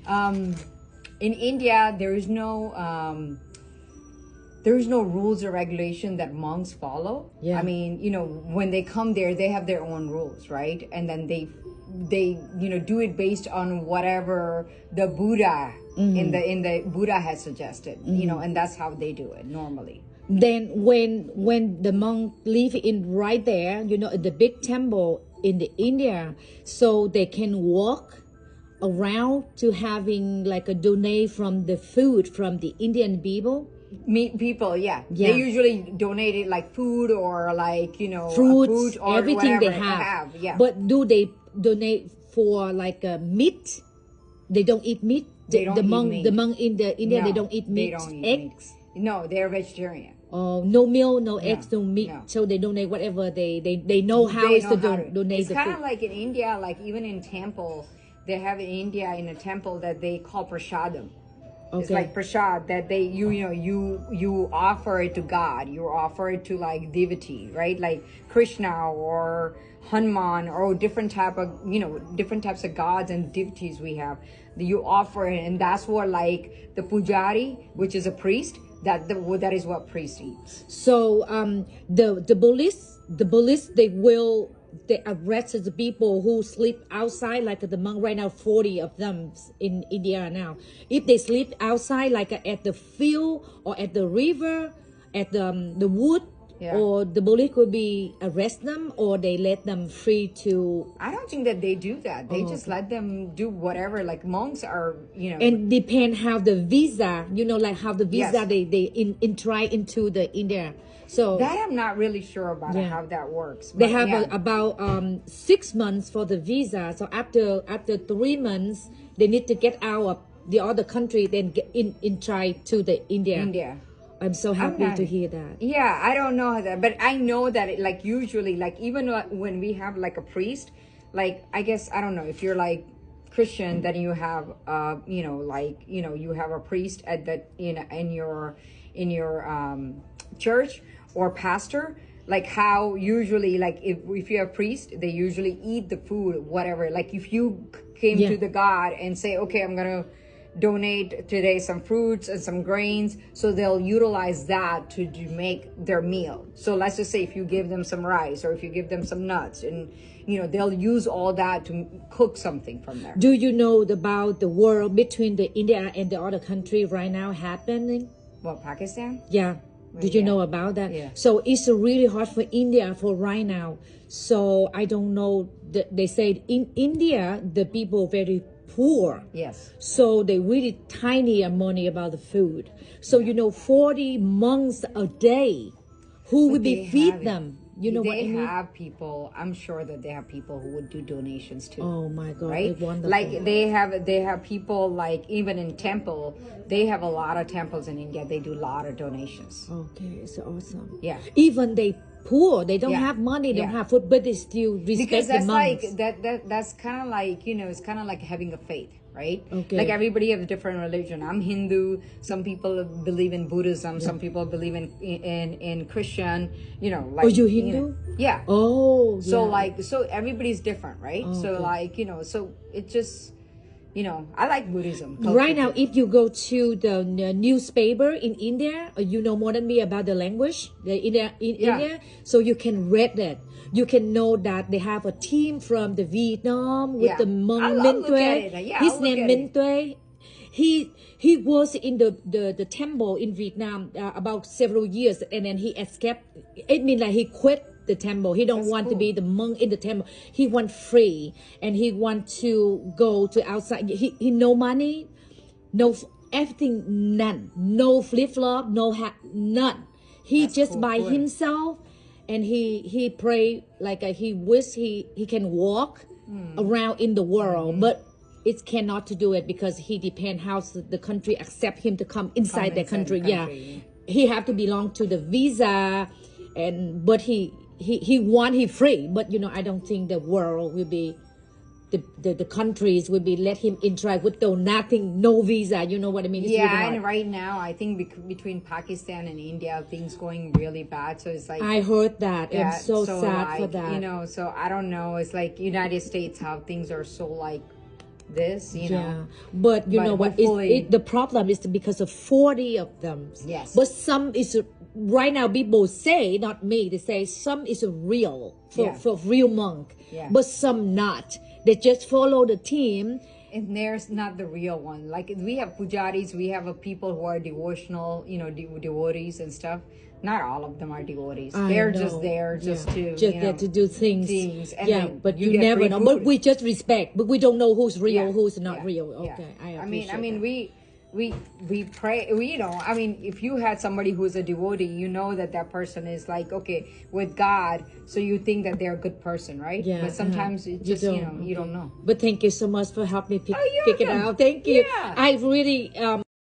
In India, there is no rules or regulation that monks follow. Yeah. I mean, when they come there, they have their own rules, right? And then they do it based on whatever the Buddha in the Buddha has suggested, and that's how they do it normally. Then when the monk live in right there, the big temple in the India, so they can walk around to having like a donate from the food from the Indian people. People, yeah. They usually donate it like food or like fruits, fruit or everything they whatever have. Yeah. But do they donate for like meat? They don't eat meat. They don't the eat monk, meat. The monk in the India, No, they don't eat meat. They don't eat eggs. Meat. No, they're vegetarian. Oh, no milk, no eggs, no meat. No. So they donate whatever they know how They is know to how donate it's the kind food. of like in India, like even in temple, they have in India in a temple that they call prasadam. Okay. It's like prasad that you offer it to God. You offer it to like divinity, right? Like Krishna or Hanuman or different types of gods and deities we have. You offer it, and that's what like the pujari, which is a priest, that is what priest eats. So the Buddhists they arrested the people who sleep outside, like the monk right now, 40 of them in India now. If they sleep outside, like at the field or at the river, at the wood, or the Buddhist could be arrest them, or they let them free to. I don't think that they do that. They just let them do whatever. Like monks are, And depend how the visa, like how the visa they try into the India. So that I'm not really sure about how that works. They have about 6 months for the visa. So after 3 months, they need to get out of the other country, then get in try to the India. I'm so happy to hear that. Yeah, I don't know that, but I know that it, like usually, like even when we have like a priest, like I guess I don't know if you're like Christian, then you have you have a priest at that in your church or pastor. Like how usually, like if you have a priest, they usually eat the food, whatever. Like if you came to the God and say, okay, I'm gonna donate today some fruits and some grains, so they'll utilize that to make their meal. So let's just say if you give them some rice or if you give them some nuts, and they'll use all that to cook something from there. Do you know about the war between the India and the other country right now happening? What, Pakistan? Yeah. Did you know about that? Yeah. So it's really hard for India for right now. So I don't know. They said in India, the people very poor. Yes. So they really tiny money about the food. So 40 monks a day, who would be feed them? You know what I mean? They have people. I'm sure that they have people who would do donations too. Oh my God! Right? Wonderful. Like they have people, like even in temple, they have a lot of temples in India. They do a lot of donations. Okay, it's awesome. Yeah. Even they poor, they don't have money, don't have food, but they still respect because that's the monks. like that's kind of like it's kind of like having a faith, right? Okay. Like everybody has a different religion. I'm Hindu. Some people believe in Buddhism. Some people believe in Christian. Like. Oh, you Hindu? Yeah. Oh. So yeah. so everybody's different, right? Oh, so okay. so it just. I like Buddhism. Right now, if you go to the newspaper in India, you know more than me about the language India, so you can read that. You can know that they have a team from the Vietnam with the monk Minh Tuệ. His name Minh Tuệ. He was in the temple in Vietnam about several years, and then he escaped. It means like he quit the temple. He don't want to be the monk in the temple. He want free, and he want to go to outside. He no money, no everything, none, no flip flop, no hat, none. He just by himself, and he pray like he wish he can walk around in the world, but it cannot to do it because he depend how the country accept him to come inside the country. He have to belong to the visa, but he free, but I don't think the world will be the countries will be let him interact with nothing, no visa. You know what I mean? It's really hard. And right now I think between Pakistan and India, things going really bad. So it's like I heard that. I'm so sad for that. So I don't know. It's like United States, how things are so like this, you know. But you know what? The problem is because of 40 of them. Yes. But some is right now. People say, not me. They say some is real for real monk. Yeah. But some not. They just follow the team. And there's not the real one. Like we have pujaris, we have people who are devotional, you know, devotees and stuff. Not all of them are devotees. They're just there to there to do things. And but you never know. But we just respect. But we don't know who's real, who's not real. Okay, I mean, we pray. You know, I mean, if you had somebody who's a devotee, you know that person is like, okay, with God, so you think that they're a good person, right? Yeah. But sometimes it just, you know, you don't know. But thank you so much for helping me pick it out. Thank you. Yeah. I really